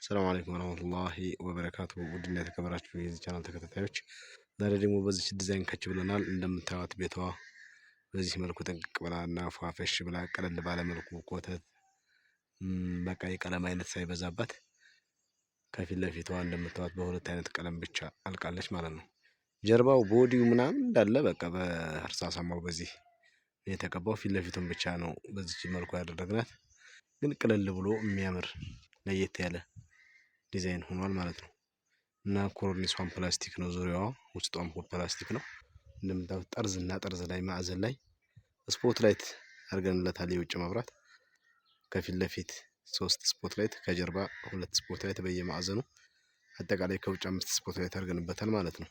ሰላም አለይኩም ወራህመቱላሂ ወበረካቱ። ውድና የተከበራችሁ የዚህ ቻናል ተከታታዮች ዛሬ ደግሞ በዚህ ዲዛይን ከች ብለናል። እንደምታዩት ቤቷ በዚህ መልኩ ጥንቅቅ ብላና ፏፈሽ ብላ ቀለል ባለ መልኩ ኮተት በቃ የቀለም አይነት ሳይበዛባት ከፊት ለፊቷ እንደምታዩት በሁለት አይነት ቀለም ብቻ አልቃለች ማለት ነው። ጀርባው ቦዲው ምናምን እንዳለ በቃ በእርሳሳማው በዚህ የተቀባው ፊት ለፊቱን ብቻ ነው በዚህ መልኩ ያደረግናት። ግን ቅልል ብሎ የሚያምር ለየት ያለ ዲዛይን ሆኗል ማለት ነው። እና ኮርኒሷን ፕላስቲክ ነው፣ ዙሪያዋ ውስጧም ፕላስቲክ ነው። እንደምታዩት ጠርዝና ጠርዝ ላይ ማዕዘን ላይ ስፖት ላይት አድርገንለታል። የውጭ መብራት ከፊት ለፊት 3 ስፖት ላይት፣ ከጀርባ 2 ስፖት ላይት በየማዕዘኑ አጠቃላይ ከውጭ 5 ስፖት ላይት አድርገንበታል ማለት ነው።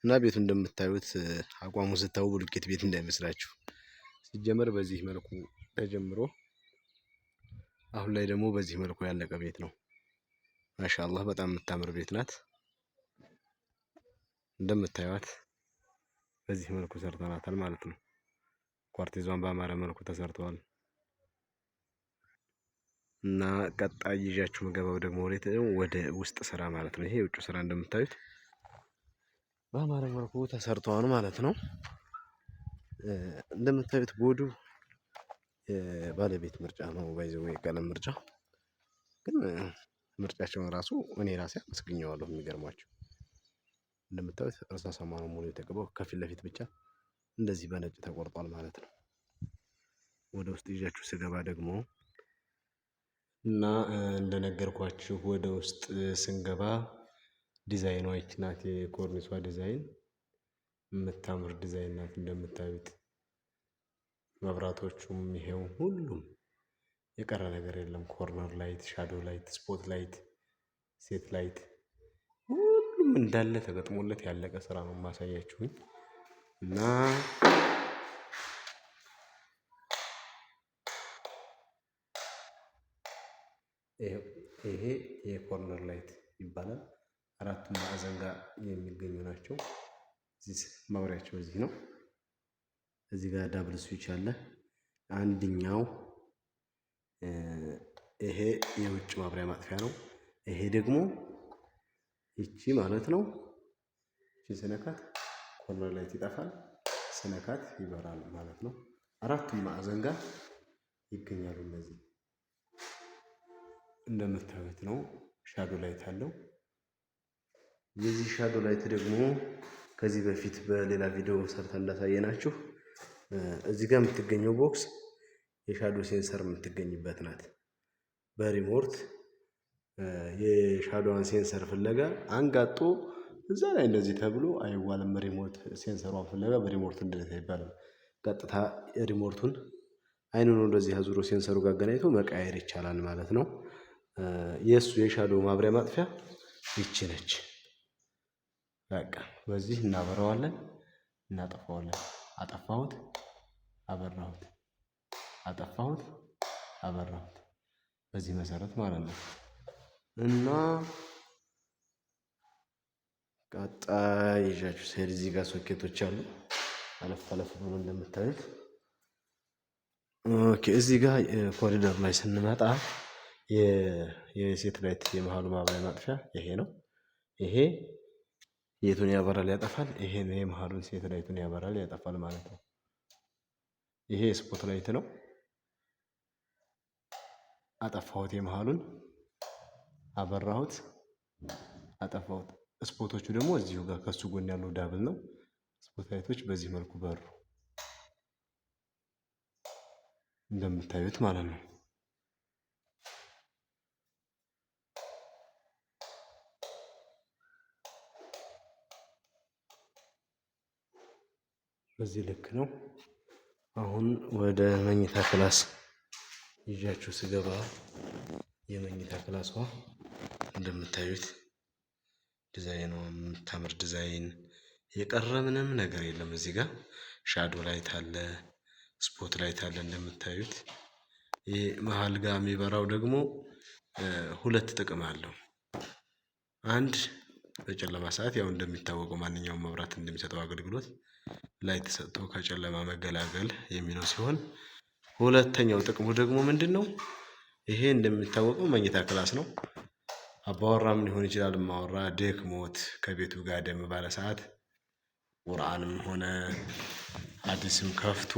እና ቤቱ እንደምታዩት አቋሙ ስታዩ ብሎኬት ቤት እንዳይመስላችሁ። ሲጀመር በዚህ መልኩ ተጀምሮ አሁን ላይ ደግሞ በዚህ መልኩ ያለቀ ቤት ነው። ማሻአላህ በጣም የምታምር ቤት ናት። እንደምታዩት በዚህ መልኩ ሰርተናታል ማለት ነው። ኳርቲዟን በአማረ መልኩ ተሰርተዋል። እና ቀጣይ ይዣችሁ መገባው ደግሞ ወደ ውስጥ ስራ ማለት ነው። ይሄ የውጭ ስራ እንደምታዩት በአማረ መልኩ ተሰርተዋል ማለት ነው። እንደምታዩት ቦዱ ባለቤት ምርጫ ነው። ባይዘው የቀለም ምርጫ ግን ምርጫቸውን ራሱ እኔ ራሴ አመስግኘዋለሁ። የሚገርማቸው እንደምታዩት እርሳሳማ ነው ሙሉ የተቀባው። ከፊት ለፊት ብቻ እንደዚህ በነጭ ተቆርጧል ማለት ነው። ወደ ውስጥ ይዣችሁ ስገባ ደግሞ እና እንደነገርኳችሁ ወደ ውስጥ ስንገባ ዲዛይኗ ይች ናት። የኮርኒሷ ዲዛይን የምታምር ዲዛይን ናት። እንደምታዩት መብራቶቹም ይሄው ሁሉም የቀረ ነገር የለም። ኮርነር ላይት፣ ሻዶ ላይት፣ ስፖት ላይት፣ ሴት ላይት ሁሉም እንዳለ ተገጥሞለት ያለቀ ስራ ነው ማሳያችሁኝ። እና ይሄ የኮርነር ላይት ይባላል። አራቱም ማዕዘን ጋር የሚገኙ ናቸው። እዚህ ማብሪያቸው እዚህ ነው። እዚህ ጋር ዳብል ስዊች አለ። አንደኛው ይሄ የውጭ ማብሪያ ማጥፊያ ነው። ይሄ ደግሞ ይቺ ማለት ነው። ይቺ ስነካት ኮርነር ላይት ይጠፋል፣ ስነካት ይበራል ማለት ነው። አራቱም ማዕዘን ጋር ይገኛሉ። እነዚህ እንደምታዩት ነው። ሻዶ ላይት አለው። የዚህ ሻዶ ላይት ደግሞ ከዚህ በፊት በሌላ ቪዲዮ ሰርተን እንዳሳየናችሁ እዚህ ጋር የምትገኘው ቦክስ የሻዶ ሴንሰር የምትገኝበት ናት። በሪሞት የሻዶዋን ሴንሰር ፍለጋ አንጋጦ እዛ ላይ እንደዚህ ተብሎ አይዋልም። ሪሞት ሴንሰሯን ፍለጋ በሪሞት እንደዚህ አይባልም። ቀጥታ ሪሞቱን አይኑን እንደዚህ አዙሮ ሴንሰሩ ጋር አገናኝቶ መቀያየር ይቻላል ማለት ነው። የሱ የሻዶ ማብሪያ ማጥፊያ ይቺ ነች። በቃ በዚህ እናበራዋለን፣ እናጠፋዋለን። አጠፋሁት፣ አበራሁት፣ አጠፋሁት፣ አበራሁት። በዚህ መሰረት ማለት ነው። እና ቀጣይ ይዣችሁ ስሄድ እዚህ ጋር ሶኬቶች አሉ። አለፍ አለፍ ብሎ እንደምታዩት ኦኬ። እዚህ ጋር ኮሪደር ላይ ስንመጣ የሴት ላይት የመሃሉ ማብሪያ ማጥፊያ ይሄ ነው። ይሄ የቱን ያበራል ያጠፋል። ይሄ የመሃሉን ሴት ላይቱን ያበራል ያጠፋል ማለት ነው። ይሄ ስፖት ላይት ነው። አጠፋሁት፣ የመሃሉን አበራሁት፣ አጠፋሁት። ስፖቶቹ ደግሞ እዚሁ ጋር ከሱ ጎን ያለው ዳብል ነው። ስፖት ላይቶች በዚህ መልኩ በሩ እንደምታዩት ማለት ነው። በዚህ ልክ ነው። አሁን ወደ መኝታ ክላስ ይዣችሁ ስገባ የመኝታ ክላሷ እንደምታዩት ዲዛይኗ የምታምር ዲዛይን፣ የቀረ ምንም ነገር የለም። እዚህ ጋር ሻዶ ላይት አለ፣ ስፖት ላይት አለ። እንደምታዩት ይህ መሀል ጋር የሚበራው ደግሞ ሁለት ጥቅም አለው። አንድ በጨለማ ሰዓት ያው እንደሚታወቀው ማንኛውም መብራት እንደሚሰጠው አገልግሎት ላይት ሰጥቶ ከጨለማ መገላገል የሚለው ሲሆን፣ ሁለተኛው ጥቅሙ ደግሞ ምንድነው? ይሄ እንደሚታወቀው መኝታ ክላስ ነው። አባወራም ሊሆን ይችላል እማወራ ደክሞት ከቤቱ ጋር ደም ባለ ሰዓት ቁርአንም ሆነ ሐዲስም ከፍቶ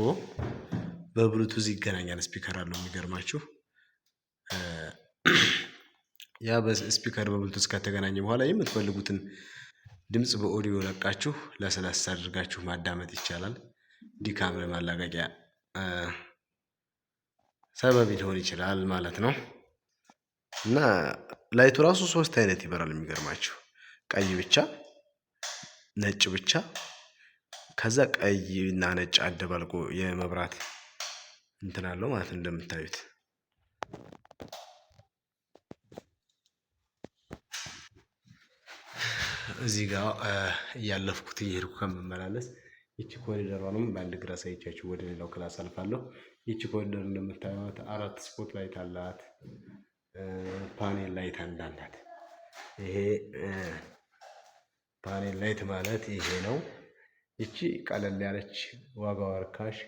በብሉቱዝ ይገናኛል። ስፒከር አለው የሚገርማችሁ ያ በስፒከር በብሉቱዝ ከተገናኘ በኋላ የምትፈልጉትን ድምጽ በኦዲዮ ለቃችሁ ለስለስ አድርጋችሁ ማዳመጥ ይቻላል። ድካም ለማላቀቂያ ሰበብ ሊሆን ይችላል ማለት ነው። እና ላይቱ ራሱ 3 አይነት ይበራል የሚገርማችሁ ቀይ ብቻ፣ ነጭ ብቻ ከዛ ቀይ እና ነጭ አደባልቆ የመብራት እንትን አለው ማለት እንደምታዩት። እዚህ ጋር እያለፍኩት እየሄድኩ ከምመላለስ ይቺ ኮሪደሯንም በአንድ ግራ ሳይቻችሁ ወደ ሌላው ክላስ አልፋለሁ። ይቺ ኮሪደር እንደምታዩት 4 ስፖት ላይት አላት። ፓኔል ላይት አላት። ይሄ ፓኔል ላይት ማለት ይሄ ነው። ይቺ ቀለል ያለች ዋጋዋ ርካሽ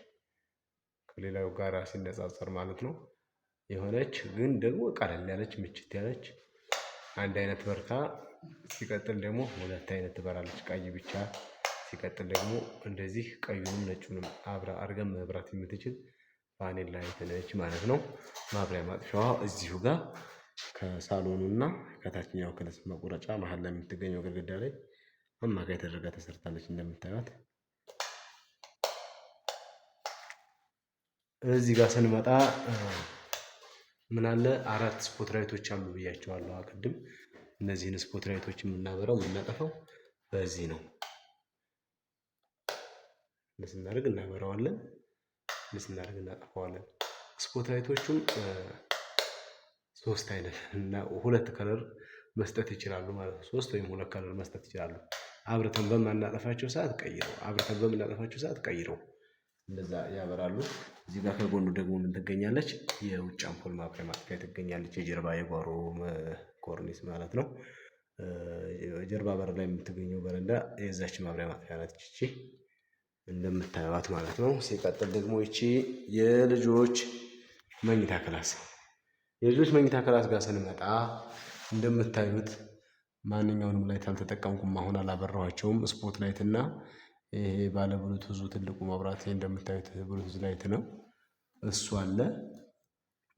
ከሌላው ጋር ሲነጻጸር ማለት ነው የሆነች ግን ደግሞ ቀለል ያለች ምችት ያለች አንድ አይነት በርታ። ሲቀጥል ደግሞ 2 አይነት ትበራለች ቀይ ብቻ። ሲቀጥል ደግሞ እንደዚህ ቀዩንም ነጩንም አብራ አድርገን መብራት የምትችል ፓኔል ላይት ነች ማለት ነው። ማብሪያ ማጥፊያዋ እዚሁ ጋር ከሳሎኑና ከታችኛው ክላስ መቁረጫ መሀል ላይ የምትገኘው ግድግዳ ላይ አማካይ ተደርጋ ተሰርታለች እንደምታዩት። እዚህ ጋር ስንመጣ ምን አለ 4 ስፖት ላይቶች አሉ ብያቸዋለሁ ቅድም። እነዚህን ስፖት ላይቶች የምናበራው የምናጠፋው በዚህ ነው። ስናደርግ እናበራዋለን፣ ስናደርግ እናጠፋዋለን። ስፖት ላይቶቹም 3 አይነት እና 2 ከለር መስጠት ይችላሉ ማለት ነው። 3 ወይም 2 ከለር መስጠት ይችላሉ። አብርተን በማናጠፋቸው ሰዓት ቀይረው፣ አብርተን በምናጠፋቸው ሰዓት ቀይረው እንደዛ ያበራሉ። እዚህ ጋር ከጎኑ ደግሞ ምን ትገኛለች? የውጭ አምፖል ማብሪያ ማጥፊያ ትገኛለች። የጀርባ የጓሮ ኮርኒስ ማለት ነው። ጀርባ በር ላይ የምትገኘው በረንዳ የዛች ማብሪያ ማጥፊያ ናት ይቺ እንደምታዩት ማለት ነው። ሲቀጥል ደግሞ ይቺ የልጆች መኝታ ክላስ። የልጆች መኝታ ክላስ ጋር ስንመጣ እንደምታዩት ማንኛውንም ላይት አልተጠቀምኩም፣ አሁን አላበራኋቸውም። ስፖት ላይት እና ይሄ ባለ ብሉቱዙ ትልቁ መብራት እንደምታዩት ብሉቱዝ ላይት ነው። እሱ አለ።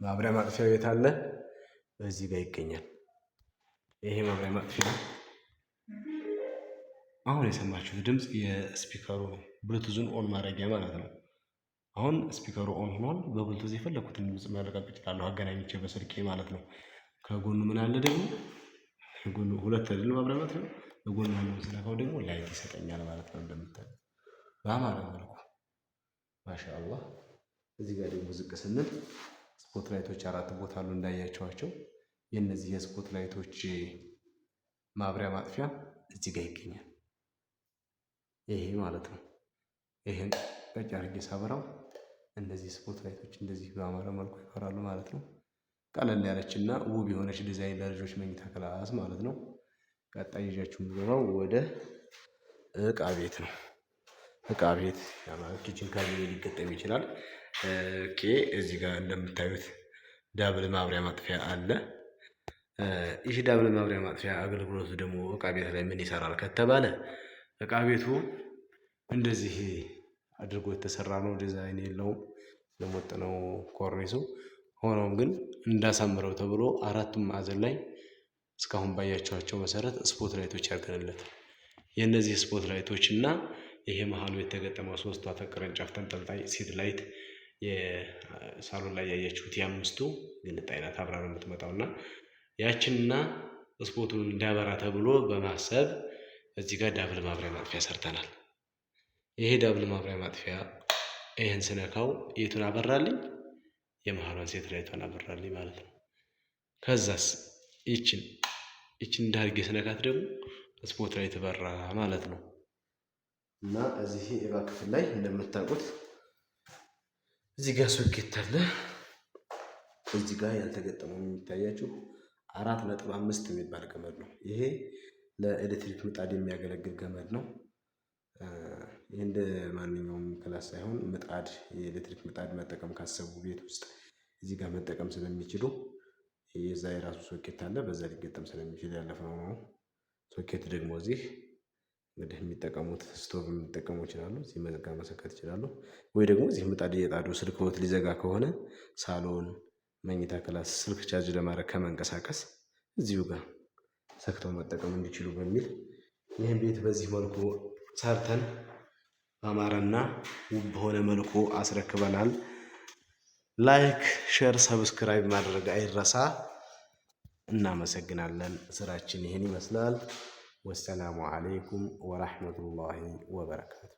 ማብሪያ ማጥፊያው የት አለ? በዚህ ጋር ይገኛል። ይሄ ማብሪያ ማጥፊያ አሁን የሰማችሁት ድምፅ የስፒከሩ ነው። ብሉቱዙን ኦን ማድረጊያ ማለት ነው። አሁን ስፒከሩ ኦን ሆኗል። በብሉቱዝ የፈለኩትን ድምፅ ማለቃቅ እችላለሁ አገናኝቼ በስልኬ ማለት ነው። ከጎኑ ምን አለ ደግሞ? ከጎኑ 2 አይደል ማብሪያ ማጥፊያ ነው። በጎኑ ያለውን ስነካው ደግሞ ላይት ይሰጠኛል ማለት ነው። እንደምታዩት በአማረ መልኩ ማሻአላህ። እዚህ ጋር ደግሞ ዝቅ ስንል ስፖት ላይቶች 4 ቦታ አሉ እንዳያቸዋቸው። የነዚህ የስፖት ላይቶች ማብሪያ ማጥፊያ እዚህ ጋር ይገኛል። ይሄ ማለት ነው። ይሄን ቀጭ አድርጌ ሳበራው እነዚህ ስፖት ላይቶች እንደዚህ በአማረ መልኩ ይፈራሉ ማለት ነው። ቀለል ያለችና ውብ የሆነች ዲዛይን ለልጆች መኝታ ክላስ ማለት ነው። ቀጣይ ይዣችሁ የምገባው ወደ እቃ ቤት ነው። እቃ ቤት ማለት ኪችን ካቢኔት ሊገጠም ይችላል። ኦኬ እዚህ ጋር እንደምታዩት ዳብል ማብሪያ ማጥፊያ አለ። ይህ ዳብል ማብሪያ ማጥፊያ አገልግሎቱ ደግሞ እቃ ቤት ላይ ምን ይሰራል ከተባለ እቃ ቤቱ እንደዚህ አድርጎ የተሰራ ነው። ዲዛይን የለውም፣ ለሞጥ ነው ኮርኒሱ። ሆኖም ግን እንዳሳምረው ተብሎ 4ቱም ማዕዘን ላይ እስካሁን ባያቸዋቸው መሰረት ስፖት ላይቶች ያርገንለት። የእነዚህ ስፖት ላይቶች እና ይሄ መሀሉ የተገጠመው 3ቷ ቅርንጫፍ ተንጠልጣይ ሲት ላይት የሳሎን ላይ ያያችሁት የ5ቱ ግንጥ አይነት አብራ ነው የምትመጣው እና ያችንና ስፖቱን እንዳበራ ተብሎ በማሰብ እዚህ ጋር ዳብል ማብሪያ ማጥፊያ ሰርተናል። ይሄ ዳብል ማብሪያ ማጥፊያ ይሄን ስነካው የቱን አበራልኝ? የመሀሏን ሴት ላይቷን አበራልኝ ማለት ነው። ከዛስ ይችን እንዳርጌ ስነካት ደግሞ ስፖት ላይ ተበራ ማለት ነው። እና እዚህ የእቃ ክፍል ላይ እንደምታውቁት እዚህ ጋር ሶኬት አለ። እዚህ ጋር ያልተገጠመው የሚታያችሁ 4.5 የሚባል ገመድ ነው። ይሄ ለኤሌክትሪክ ምጣድ የሚያገለግል ገመድ ነው። ይህ እንደ ማንኛውም ክላስ ሳይሆን ምጣድ የኤሌክትሪክ ምጣድ መጠቀም ካሰቡ ቤት ውስጥ እዚህ ጋር መጠቀም ስለሚችሉ የዛ የራሱ ሶኬት አለ። በዛ ሊገጠም ስለሚችል ያለፈው ነው። ሶኬት ደግሞ እዚህ እንግዲህ የሚጠቀሙት ስቶቭ የሚጠቀሙ ይችላሉ። እዚህ መዘጋ መሰካት ይችላሉ። ወይ ደግሞ እዚህ ምጣድ እየጣዱ ስልክዎት ሊዘጋ ከሆነ ሳሎን፣ መኝታ ክላስ ስልክ ቻርጅ ለማድረግ ከመንቀሳቀስ እዚሁ ጋር ሰክተው መጠቀም እንዲችሉ በሚል ይህን ቤት በዚህ መልኩ ሰርተን አማረና ውብ በሆነ መልኩ አስረክበናል። ላይክ፣ ሼር፣ ሰብስክራይብ ማድረግ አይረሳ። እናመሰግናለን። ስራችን ይህን ይመስላል። ወሰላሙ አለይኩም ወራህመቱላሂ ወበረካቱ።